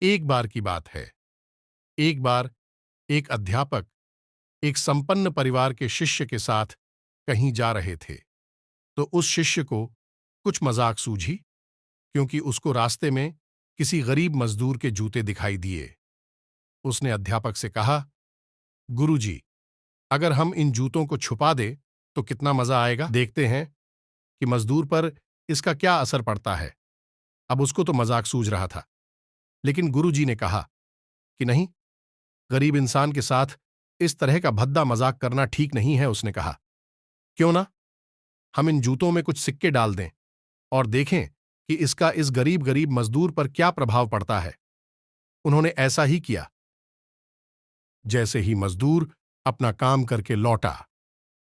एक बार की बात है। एक बार एक अध्यापक एक संपन्न परिवार के शिष्य के साथ कहीं जा रहे थे। तो उस शिष्य को कुछ मजाक सूझी, क्योंकि उसको रास्ते में किसी गरीब मजदूर के जूते दिखाई दिए। उसने अध्यापक से कहा, गुरुजी, अगर हम इन जूतों को छुपा दें तो कितना मजा आएगा। देखते हैं कि मजदूर पर इसका क्या असर पड़ता है। अब उसको तो मजाक सूझ रहा था, लेकिन गुरुजी ने कहा कि नहीं, गरीब इंसान के साथ इस तरह का भद्दा मजाक करना ठीक नहीं है। उसने कहा, क्यों ना हम इन जूतों में कुछ सिक्के डाल दें और देखें कि इसका इस गरीब गरीब मजदूर पर क्या प्रभाव पड़ता है। उन्होंने ऐसा ही किया। जैसे ही मजदूर अपना काम करके लौटा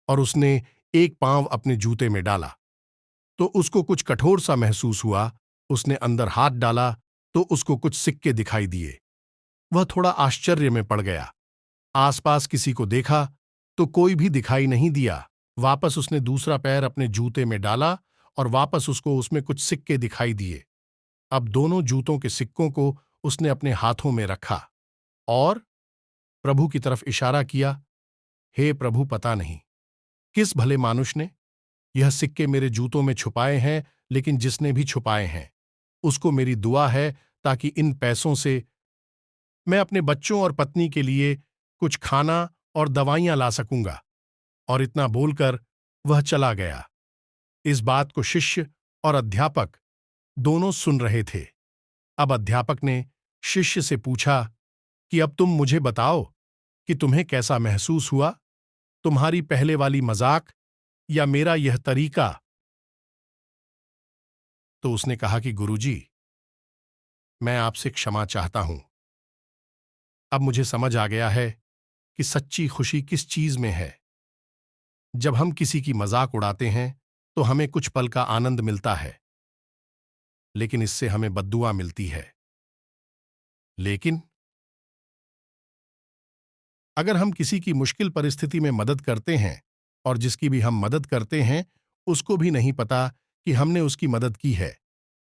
और उसने एक पांव अपने जूते में डाला, तो उसको कुछ कठोर सा महसूस हुआ। उसने अंदर हाथ डाला तो उसको कुछ सिक्के दिखाई दिए। वह थोड़ा आश्चर्य में पड़ गया। आसपास किसी को देखा तो कोई भी दिखाई नहीं दिया। वापस उसने दूसरा पैर अपने जूते में डाला और वापस उसको उसमें कुछ सिक्के दिखाई दिए। अब दोनों जूतों के सिक्कों को उसने अपने हाथों में रखा और प्रभु की तरफ इशारा किया, हे प्रभु, पता नहीं किस भले मानुष ने यह सिक्के मेरे जूतों में छुपाए हैं, लेकिन जिसने भी छुपाए हैं उसको मेरी दुआ है, ताकि इन पैसों से मैं अपने बच्चों और पत्नी के लिए कुछ खाना और दवाइयां ला सकूंगा। और इतना बोलकर वह चला गया। इस बात को शिष्य और अध्यापक दोनों सुन रहे थे। अब अध्यापक ने शिष्य से पूछा कि अब तुम मुझे बताओ कि तुम्हें कैसा महसूस हुआ, तुम्हारी पहले वाली मजाक या मेरा यह तरीका। तो उसने कहा कि गुरुजी, मैं आपसे क्षमा चाहता हूं। अब मुझे समझ आ गया है कि सच्ची खुशी किस चीज में है। जब हम किसी की मजाक उड़ाते हैं तो हमें कुछ पल का आनंद मिलता है, लेकिन इससे हमें बद्दुआ मिलती है। लेकिन अगर हम किसी की मुश्किल परिस्थिति में मदद करते हैं और जिसकी भी हम मदद करते हैं उसको भी नहीं पता कि हमने उसकी मदद की है,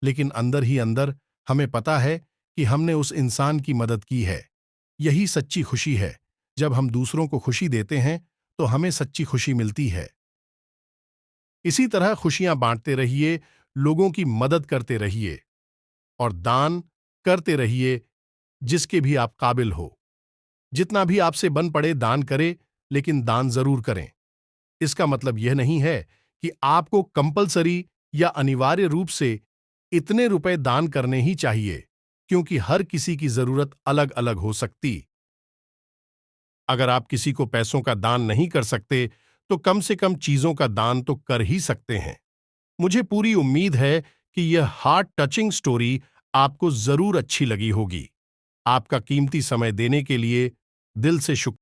लेकिन अंदर ही अंदर हमें पता है कि हमने उस इंसान की मदद की है, यही सच्ची खुशी है। जब हम दूसरों को खुशी देते हैं तो हमें सच्ची खुशी मिलती है। इसी तरह खुशियां बांटते रहिए, लोगों की मदद करते रहिए और दान करते रहिए, जिसके भी आप काबिल हो। जितना भी आपसे बन पड़े दान करें, लेकिन दान जरूर करें। इसका मतलब यह नहीं है कि आपको कंपलसरी या अनिवार्य रूप से इतने रुपए दान करने ही चाहिए, क्योंकि हर किसी की जरूरत अलग अलग हो सकती। अगर आप किसी को पैसों का दान नहीं कर सकते तो कम से कम चीजों का दान तो कर ही सकते हैं। मुझे पूरी उम्मीद है कि यह हार्ट टचिंग स्टोरी आपको जरूर अच्छी लगी होगी। आपका कीमती समय देने के लिए दिल से शुक्रिया।